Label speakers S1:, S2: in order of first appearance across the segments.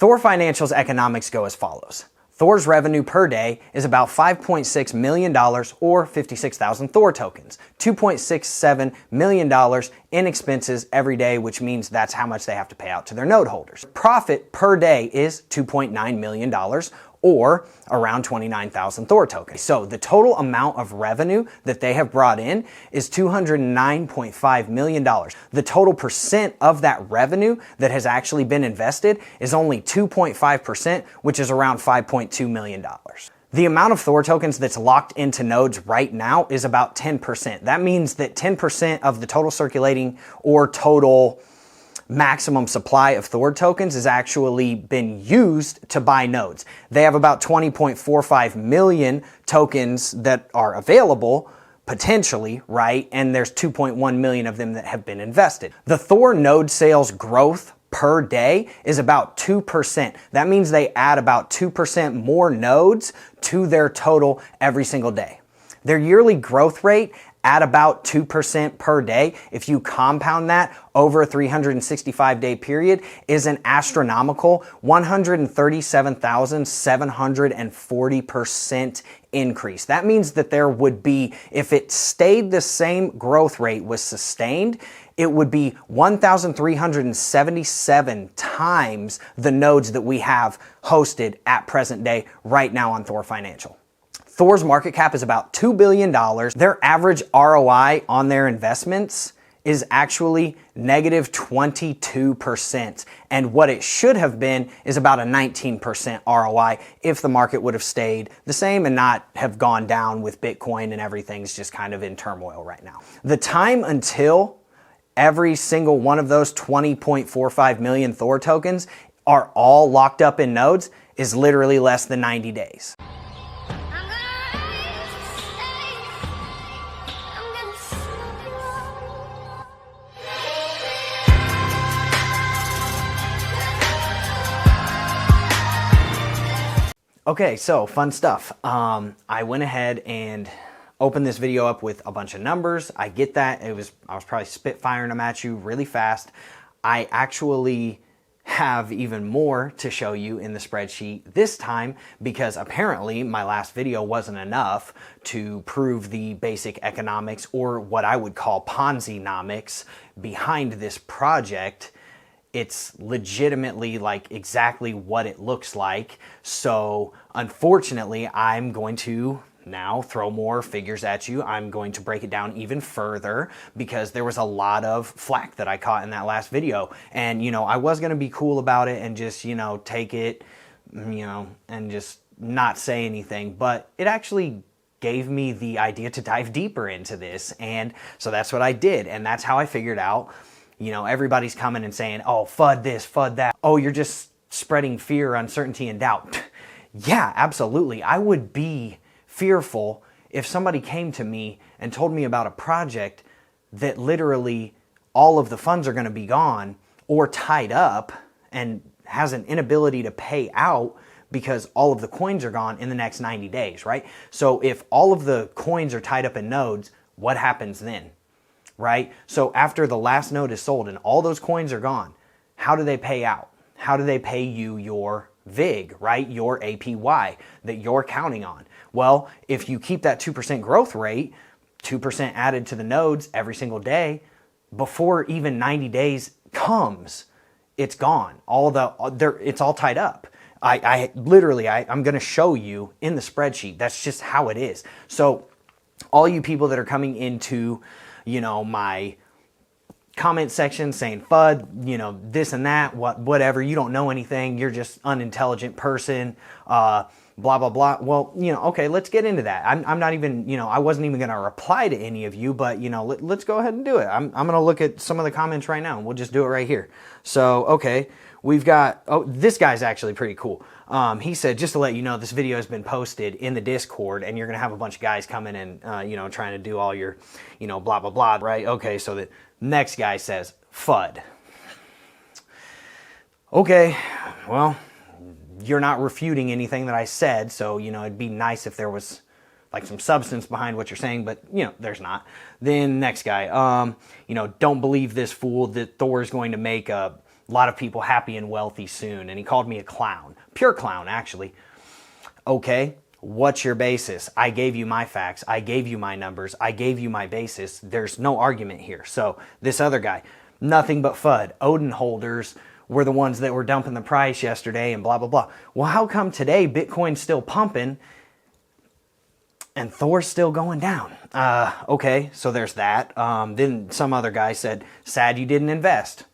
S1: THOR Financial's economics go as follows. THOR's revenue per day is about $5.6 million or 56,000 THOR tokens. $2.67 million in expenses every day, which means that's how much they have to pay out to their node holders. Profit per day is $2.9 million or around 29,000 THOR tokens. So the total amount of revenue that they have brought in is $209.5 million. The total percent of that revenue that has actually been invested is only 2.5%, which is around $5.2 million. The amount of THOR tokens that's locked into nodes right now is about 10%. That means that 10% of the total circulating or total maximum supply of THOR tokens has actually been used to buy nodes. They have about 20.45 million tokens that are available potentially, right? And there's 2.1 million of them that have been invested. The THOR node sales growth per day is about 2%. That means they add about 2% more nodes to their total every single day. Their yearly growth rate at about 2% per day, if you compound that over a 365-day period, is an astronomical 137,740% increase. That means that there would be, if it stayed the same growth rate was sustained, it would be 1,377 times the nodes that we have hosted at present day right now on THOR Financial. THOR's market cap is about $2 billion. Their average ROI on their investments is actually negative 22%. And what it should have been is about a 19% ROI if the market would have stayed the same and not have gone down with Bitcoin and everything's just kind of in turmoil right now. The time until every single one of those 20.45 million THOR tokens are all locked up in nodes is literally less than 90 days. Okay, so fun stuff. I went ahead and opened this video up with a bunch of numbers. I get that. I was probably spitfiring them at you really fast. I actually have even more to show you in the spreadsheet this time because apparently my last video wasn't enough to prove the basic economics or what I would call Ponzi-Nomics behind this project. It's legitimately like exactly what it looks like. So unfortunately, I'm going to now throw more figures at you. I'm going to break it down even further because there was a lot of flack that I caught in that last video. And, I was going to be cool about it and just, take it, and just not say anything. But it actually gave me the idea to dive deeper into this. And so that's what I did. And that's how I figured out, everybody's coming and saying, oh, FUD this, FUD that. Oh, you're just spreading fear, uncertainty, and doubt. Yeah, absolutely. I would be fearful if somebody came to me and told me about a project that literally all of the funds are going to be gone or tied up and has an inability to pay out because all of the coins are gone in the next 90 days, right? So if all of the coins are tied up in nodes, what happens then? Right? So after the last node is sold and all those coins are gone, how do they pay out? How do they pay you your VIG, right? Your APY that you're counting on? Well, if you keep that 2% growth rate, 2% added to the nodes every single day, before even 90 days comes, it's gone. It's all tied up. I'm going to show you in the spreadsheet. That's just how it is. So all you people that are coming into my comment section saying FUD, this and that, whatever, you don't know anything, you're just unintelligent person, blah, blah, blah. Well, okay, let's get into that. I'm not even, I wasn't even going to reply to any of you, but, let's go ahead and do it. I'm going to look at some of the comments right now and we'll just do it right here. So, okay, we've got, this guy's actually pretty cool. He said, just to let you know, this video has been posted in the Discord and you're going to have a bunch of guys coming and, trying to do all your, blah, blah, blah, right? Okay, so the next guy says, FUD. Okay, well, you're not refuting anything that I said, so, it'd be nice if there was like some substance behind what you're saying, but, there's not. Then next guy, don't believe this fool that Thor is going to make a A lot of people happy and wealthy soon. And he called me a clown. Pure clown, actually. Okay, what's your basis? I gave you my facts. I gave you my numbers. I gave you my basis. There's no argument here. So this other guy, nothing but FUD. Odin holders were the ones that were dumping the price yesterday and blah, blah, blah. Well, how come today Bitcoin's still pumping and Thor's still going down? Okay, so there's that. Then some other guy said, sad you didn't invest.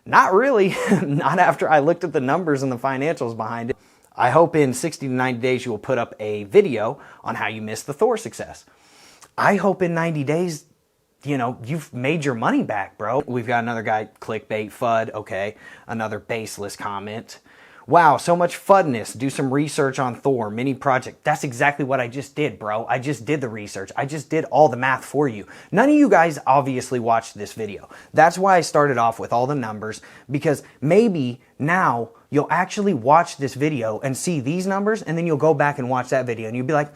S1: Not really. Not after I looked at the numbers and the financials behind it. I hope in 60 to 90 days you will put up a video on how you missed the THOR success. I hope in 90 days, you know, you've made your money back, bro. We've got another guy, clickbait, FUD, okay. Another baseless comment. Wow, so much FUDness. Do some research on THOR, mini project. That's exactly what I just did, bro. I just did the research. I just did all the math for you. None of you guys obviously watched this video. That's why I started off with all the numbers, because maybe now you'll actually watch this video and see these numbers, and then you'll go back and watch that video and you'll be like,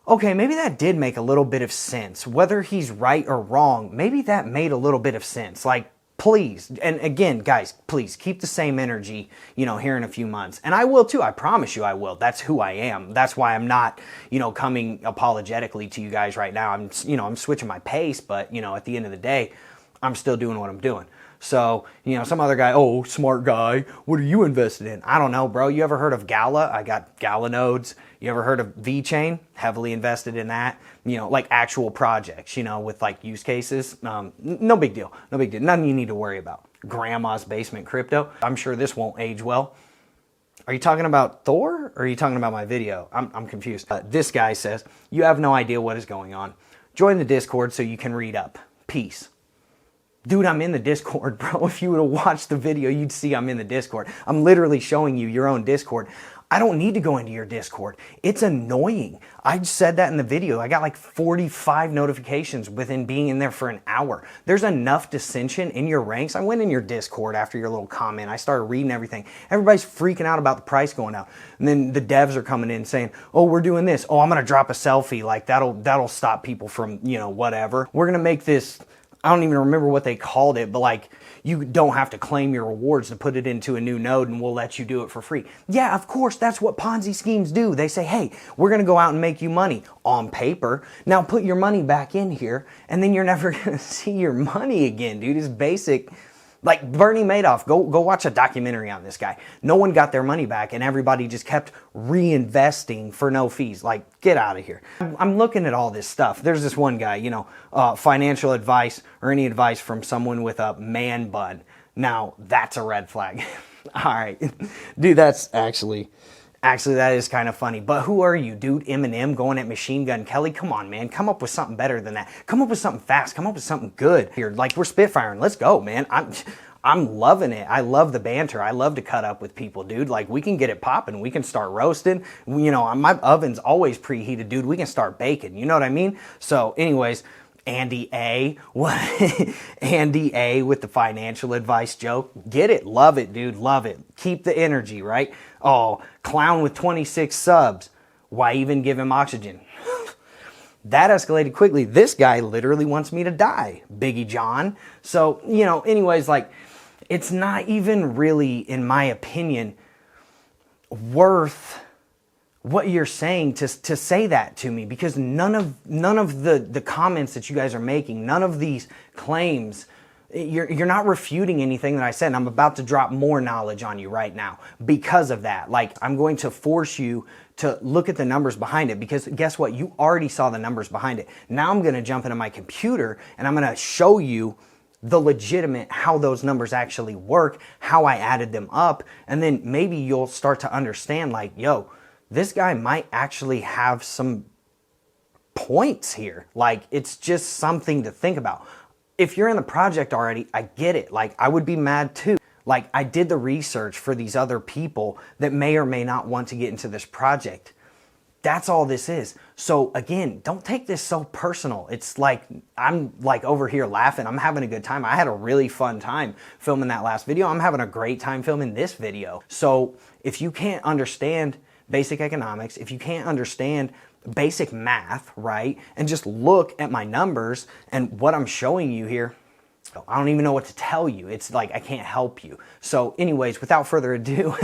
S1: okay, maybe that did make a little bit of sense. Whether he's right or wrong, maybe that made a little bit of sense. Like, please, and again, guys, please keep the same energy, you know, here in a few months. And I will too, I promise you I will. That's who I am. That's why I'm not, you know, coming apologetically to you guys right now. I'm switching my pace, but, you know, at the end of the day, I'm still doing what I'm doing. So, you know, some other guy, oh, smart guy, what are you invested in? I don't know, bro. You ever heard of Gala? I got Gala nodes. You ever heard of VeChain? Heavily invested in that. You know, like actual projects, you know, with like use cases. No big deal. No big deal. Nothing you need to worry about. Grandma's basement crypto. I'm sure this won't age well. Are you talking about THOR or are you talking about my video? I'm confused. This guy says, you have no idea what is going on. Join the Discord so you can read up. Peace. Dude, I'm in the Discord, bro. If you would have watched the video, you'd see I'm in the Discord. I'm literally showing you your own Discord. I don't need to go into your Discord. It's annoying. I said that in the video. I got like 45 notifications within being in there for an hour. There's enough dissension in your ranks. I went in your Discord after your little comment. I started reading everything. Everybody's freaking out about the price going out. And then the devs are coming in saying, oh, we're doing this. Oh, I'm going to drop a selfie. Like that'll stop people from, you know, whatever. We're going to make this, I don't even remember what they called it, but like you don't have to claim your rewards to put it into a new node and we'll let you do it for free. Yeah, of course, that's what Ponzi schemes do. They say, hey, we're going to go out and make you money on paper. Now put your money back in here and then you're never going to see your money again, dude. It's basic. Like Bernie Madoff, go watch a documentary on this guy. No one got their money back and everybody just kept reinvesting for no fees. Like, get out of here. I'm looking at all this stuff. There's this one guy, you know, financial advice or any advice from someone with a man bun. Now, that's a red flag. All right. Dude, that's actually, that is kind of funny. But who are you, dude? Eminem going at Machine Gun Kelly? Come on, man. Come up with something better than that. Come up with something fast. Come up with something good. Here, like we're spitfiring. Let's go, man. I'm loving it. I love the banter. I love to cut up with people, dude. Like we can get it popping. We can start roasting. You know, my oven's always preheated, dude. We can start baking. You know what I mean? So anyways, Andy A. What? Andy A. with the financial advice joke. Get it. Love it, dude. Love it. Keep the energy, right? Oh, clown with 26 subs. Why even give him oxygen? That escalated quickly. This guy literally wants me to die, Biggie John. So, you know, anyways, like, it's not even really, in my opinion, worth what you're saying to say that to me, because none of the comments that you guys are making, none of these claims, you're not refuting anything that I said. And I'm about to drop more knowledge on you right now because of that. Like, I'm going to force you to look at the numbers behind it, because guess what? You already saw the numbers behind it. Now I'm going to jump into my computer and I'm going to show you the legitimate, how those numbers actually work, how I added them up. And then maybe you'll start to understand, like, yo, this guy might actually have some points here. Like, it's just something to think about. If you're in the project already, I get it. Like, I would be mad too. Like, I did the research for these other people that may or may not want to get into this project. That's all this is. So again, don't take this so personal. It's like, I'm like over here laughing. I'm having a good time. I had a really fun time filming that last video. I'm having a great time filming this video. So if you can't understand basic economics, if you can't understand basic math, right, and just look at my numbers and what I'm showing you here, I don't even know what to tell you. It's like I can't help you. So anyways, without further ado,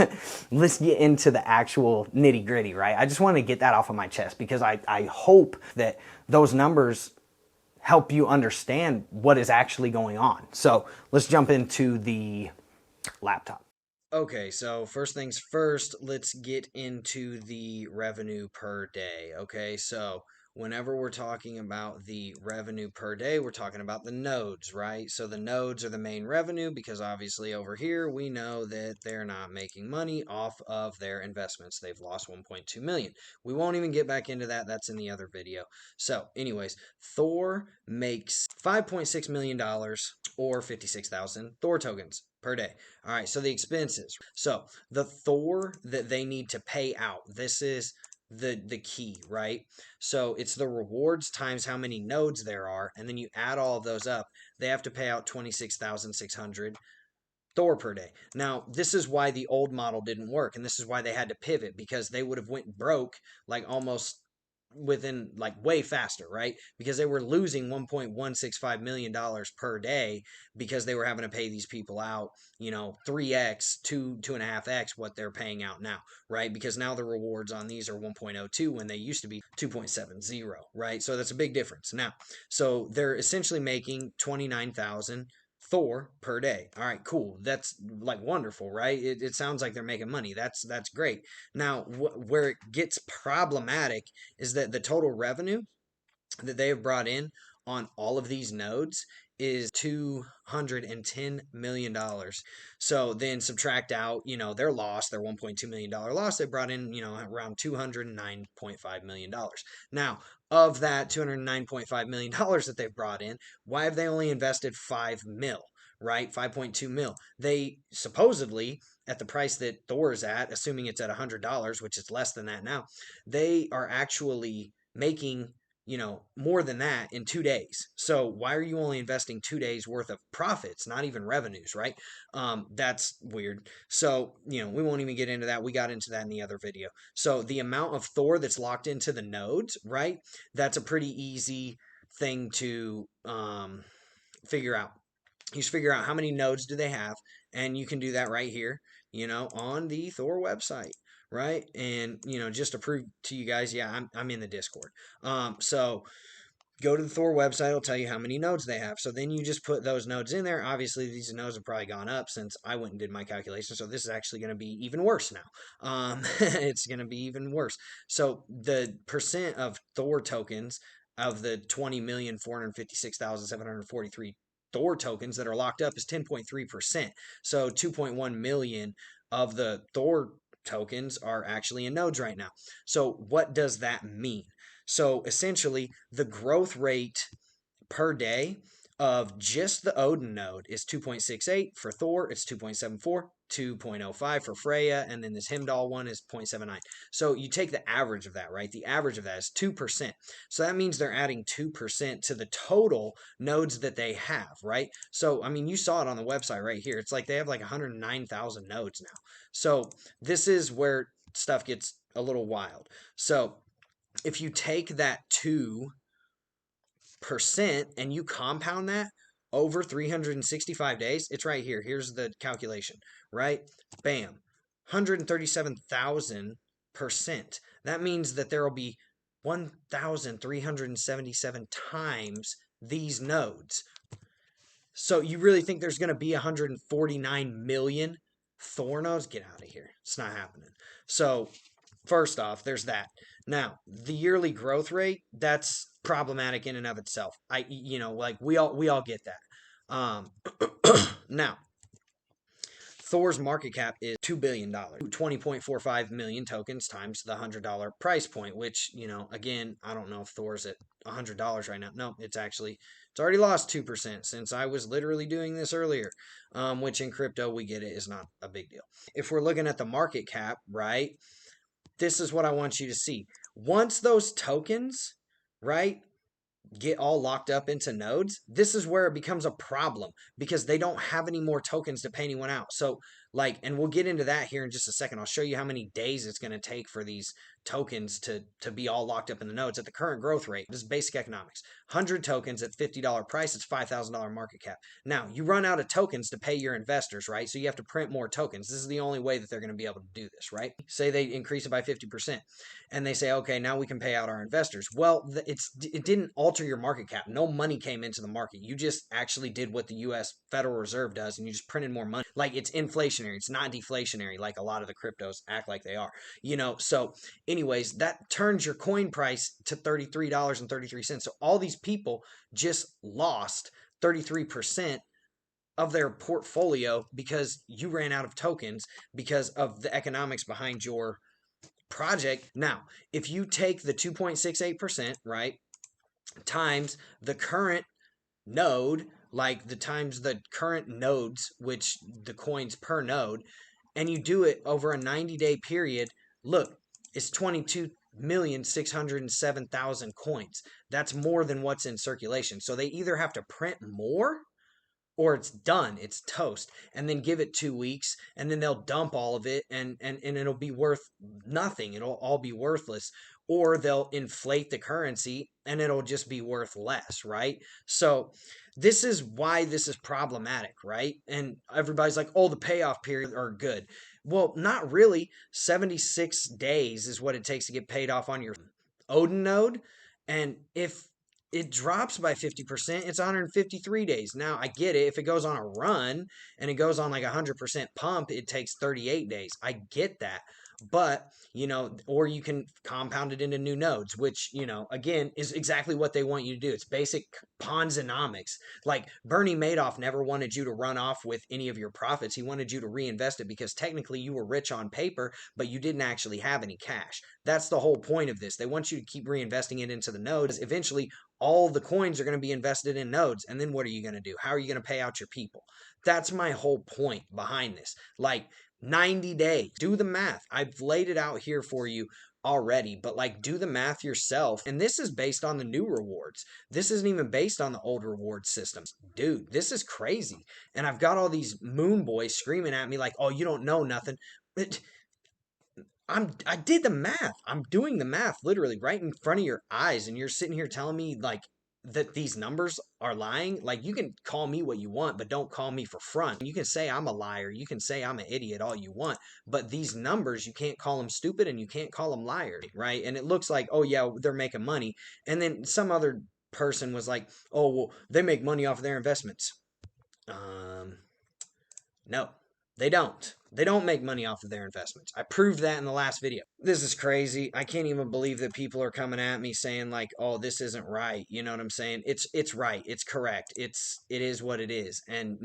S1: let's get into the actual nitty gritty, right? I just want to get that off of my chest because I hope that those numbers help you understand what is actually going on. So let's jump into the laptop. Okay, so first things first, let's get into the revenue per day. Okay, so whenever we're talking about the revenue per day, we're talking about the nodes, right? So the nodes are the main revenue because obviously over here we know that they're not making money off of their investments. They've lost 1.2 million. We won't even get back into that. That's in the other video. So anyways, Thor makes $5.6 million or 56,000 Thor tokens per day. All right, so the expenses. So the Thor that they need to pay out, this is the key, right? So it's the rewards times how many nodes there are, and then you add all of those up. They have to pay out 26,600 Thor per day. Now, this is why the old model didn't work, and this is why they had to pivot, because they would have went broke like almost within like way faster, right? Because they were losing $1.165 million per day because they were having to pay these people out, 3x, 2.5x what they're paying out now, right? Because now the rewards on these are 1.02 when they used to be 2.70, right? So that's a big difference. Now, so they're essentially making 29,000 Thor per day. All right, cool. That's like wonderful, right? It sounds like they're making money. That's great. Now, where it gets problematic is that the total revenue that they have brought in on all of these nodes is $210 million. So then subtract out, their loss, their $1.2 million loss, they brought in, around $209.5 million. Now, of that $209.5 million that they've brought in, why have they only invested 5 mil? Right, 5.2 mil. They supposedly, at the price that Thor is at, assuming it's at $100, which is less than that now, they are actually making more than that in 2 days. So why are you only investing 2 days worth of profits, not even revenues, right? That's weird. So, we won't even get into that. We got into that in the other video. So the amount of Thor that's locked into the nodes, right? That's a pretty easy thing to figure out. You just figure out how many nodes do they have, and you can do that right here, on the Thor website, right? And just to prove to you guys, yeah, I'm in the Discord. So go to the Thor website, it'll tell you how many nodes they have. So then you just put those nodes in there. Obviously, these nodes have probably gone up since I went and did my calculation. So this is actually going to be even worse now. It's going to be even worse. So the percent of Thor tokens of the 20,456,743 Thor tokens that are locked up is 10.3%. So 2.1 million of the Thor tokens are actually in nodes right now. So what does that mean? So essentially, the growth rate per day of just the Odin node is 2.68. For Thor, it's 2.74, 2.05 for Freya, and then this Heimdall one is 0.79. So you take the average of that, right? The average of that is 2%. So that means they're adding 2% to the total nodes that they have, right? So, I mean, you saw it on the website right here. It's like they have like 109,000 nodes now. So this is where stuff gets a little wild. So if you take that 2% and you compound that over 365 days, it's right here. Here's the calculation, right? Bam. 137,000%. That means that there will be 1,377 times these nodes. So you really think there's going to be 149 million Thor nodes? Get out of here. It's not happening. So first off, there's that. Now, the yearly growth rate, that's problematic in and of itself. Like we all get that. Now, Thor's market cap is $2 billion, 20.45 million tokens times the $100 price point, which, again, I don't know if Thor's at $100 right now. No, it's already lost 2% since I was literally doing this earlier, which in crypto, we get it, is not a big deal. If we're looking at the market cap, right, this is what I want you to see. Once those tokens, right, get all locked up into nodes, this is where it becomes a problem because they don't have any more tokens to pay anyone out. So Like, and we'll get into that here in just a second. I'll show you how many days it's going to take for these tokens to be all locked up in the nodes at the current growth rate. This is basic economics. 100 tokens at $50 price, it's $5,000 market cap. Now, you run out of tokens to pay your investors, right? So you have to print more tokens. This is the only way that they're going to be able to do this, right? Say they increase it by 50% and they say, okay, now we can pay out our investors. Well, it didn't alter your market cap. No money came into the market. You just actually did what the U.S. Federal Reserve does, and you just printed more money. Like, it's inflationary. It's not deflationary like a lot of the cryptos act like they are. So anyways, that turns your coin price to $33.33. So all these people just lost 33% of their portfolio because you ran out of tokens because of the economics behind your project. Now, if you take the 2.68%, right, times the current node, like the times the current nodes, which the coins per node, and you do it over a 90-day period, look, it's 22,607,000 coins. That's more than what's in circulation. So they either have to print more or it's done, it's toast, and then give it 2 weeks, and then they'll dump all of it, and it'll be worth nothing. It'll all be worthless, or they'll inflate the currency and it'll just be worth less, right? So this is why this is problematic, right? And everybody's like, oh, the payoff periods are good. Well, not really. 76 days is what it takes to get paid off on your Odin node, and if it drops by 50%, it's 153 days. Now, I get it. If it goes on a run and it goes on like 100% pump, it takes 38 days. I get that. But, or you can compound it into new nodes, which, again, is exactly what they want you to do. It's basic Ponzi-Nomics. Like, Bernie Madoff never wanted you to run off with any of your profits. He wanted you to reinvest it because technically you were rich on paper, but you didn't actually have any cash. That's the whole point of this. They want you to keep reinvesting it into the nodes. Eventually, all the coins are going to be invested in nodes. And then what are you going to do? How are you going to pay out your people? That's my whole point behind this. Like, 90 days. Do the math. I've laid it out here for you already, but like, do the math yourself. And this is based on the new rewards. This isn't even based on the old reward systems. Dude, this is crazy. And I've got all these moon boys screaming at me like, oh, you don't know nothing. I did the math. I'm doing the math literally right in front of your eyes, and you're sitting here telling me like that these numbers are lying. Like, you can call me what you want, but don't call me for front. You can say I'm a liar, you can say I'm an idiot all you want, but these numbers, you can't call them stupid and you can't call them liars, right? And it looks like, oh yeah, they're making money, and then some other person was like, oh well, they make money off of their investments. No, they don't. They don't make money off of their investments. I proved that in the last video. This is crazy. I can't even believe that people are coming at me saying like, "Oh, this isn't right." You know what I'm saying? It's right. It's correct. It is what it is. And,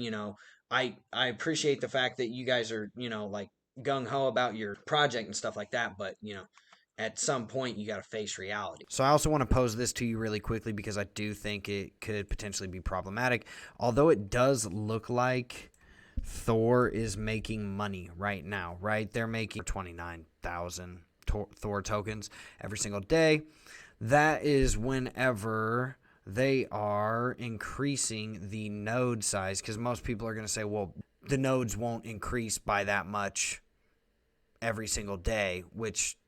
S1: I appreciate the fact that you guys are, like gung ho about your project and stuff like that, but, at some point you got to face reality. So I also want to pose this to you really quickly because I do think it could potentially be problematic. Although it does look like THOR is making money right now, right? They're making 29,000 THOR tokens every single day. That is whenever they are increasing the node size, because most people are going to say, well, the nodes won't increase by that much every single day, which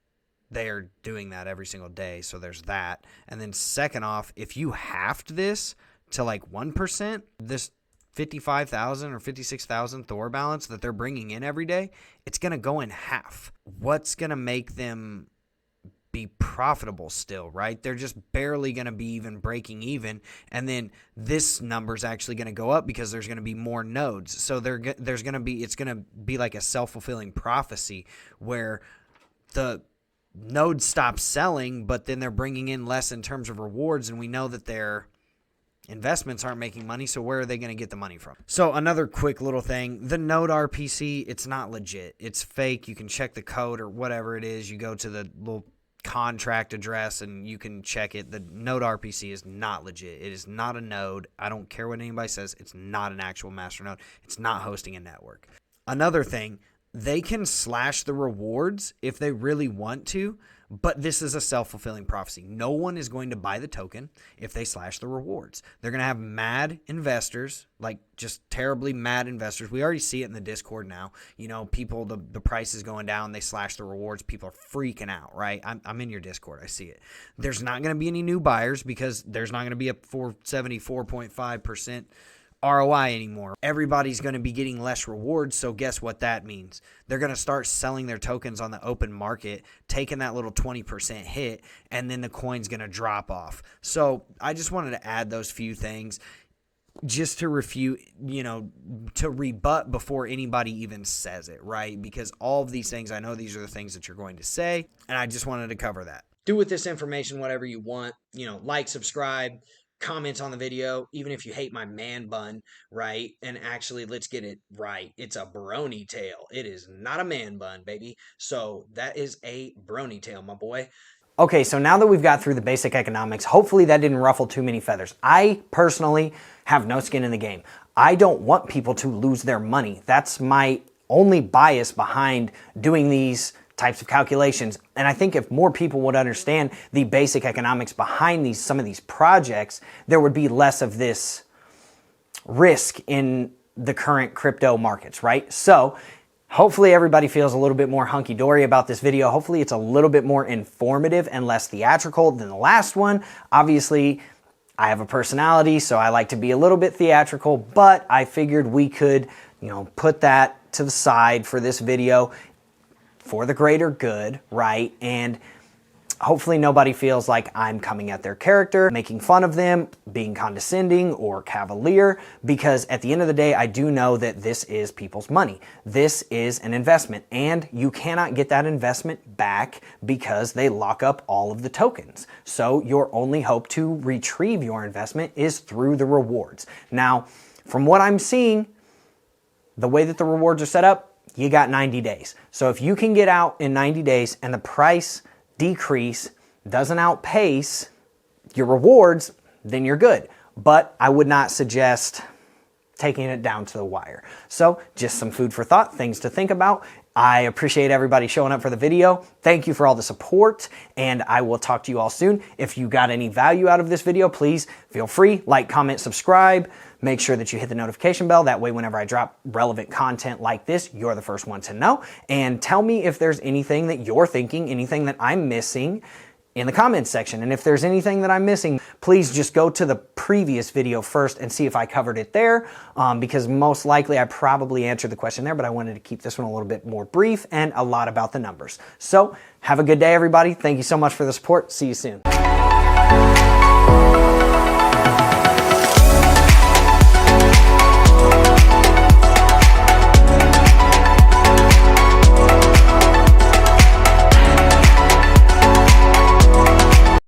S1: they are doing that every single day. So there's that. And then second off, if you halved this to like 1%, this 55,000 or 56,000 THOR balance that they're bringing in every day, it's going to go in half. What's going to make them be profitable still, right? They're just barely going to be even breaking even. And then this number is actually going to go up because there's going to be more nodes. So it's going to be like a self-fulfilling prophecy where the nodes stop selling, but then they're bringing in less in terms of rewards. And we know that their investments aren't making money, so where are they going to get the money from? So another quick little thing, the node RPC, it's not legit. It's fake. You can check the code or whatever it is. You go to the little contract address and you can check it. The node RPC is not legit. It is not a node. I don't care what anybody says. It's not an actual master node. It's not hosting a network. Another thing, they can slash the rewards if they really want to, But this is a self-fulfilling prophecy. No one is going to buy the token if they slash the rewards. They're going to have mad investors, like just terribly mad investors. We already see it in the Discord now. You know, people, the price is going down. They slash the rewards. People are freaking out, right? I'm in your Discord. I see it. There's not going to be any new buyers because there's not going to be a 474.5% ROI anymore. Everybody's going to be getting less rewards, so guess what that means? They're going to start selling their tokens on the open market, taking that little 20% hit, and then the coin's going to drop off. So I just wanted to add those few things just to refute, you know, to rebut before anybody even says it, right? Because all of these things, I know these are the things that you're going to say, and I just wanted to cover that. Do with this information whatever you want. You know, like, subscribe, comments on the video, even if you hate my man bun, right? And actually, let's get it right. It's a brony tail. It is not a man bun, baby. So that is a brony tail, my boy. Okay, so now that we've got through the basic economics, hopefully that didn't ruffle too many feathers. I personally have no skin in the game. I don't want people to lose their money. That's my only bias behind doing these types of calculations. And I think if more people would understand the basic economics behind some of these projects, there would be less of this risk in the current crypto markets, right? So hopefully everybody feels a little bit more hunky-dory about this video. Hopefully it's a little bit more informative and less theatrical than the last one. Obviously, I have a personality, so I like to be a little bit theatrical, but I figured we could, you know, put that to the side for this video for the greater good, right? And hopefully nobody feels like I'm coming at their character, making fun of them, being condescending or cavalier, because at the end of the day, I do know that this is people's money. This is an investment, and you cannot get that investment back because they lock up all of the tokens. So your only hope to retrieve your investment is through the rewards. Now, from what I'm seeing, the way that the rewards are set up, you got 90 days. So if you can get out in 90 days and the price decrease doesn't outpace your rewards, then you're good. But I would not suggest taking it down to the wire. So just some food for thought, things to think about. I appreciate everybody showing up for the video. Thank you for all the support, and I will talk to you all soon. If you got any value out of this video, please feel free, like, comment, subscribe. Make sure that you hit the notification bell. That way, whenever I drop relevant content like this, you're the first one to know. And tell me if there's anything that you're thinking, anything that I'm missing in the comments section. And if there's anything that I'm missing, please just go to the previous video first and see if I covered it there, because most likely I probably answered the question there, but I wanted to keep this one a little bit more brief and a lot about the numbers. So have a good day, everybody. Thank you so much for the support. See you soon.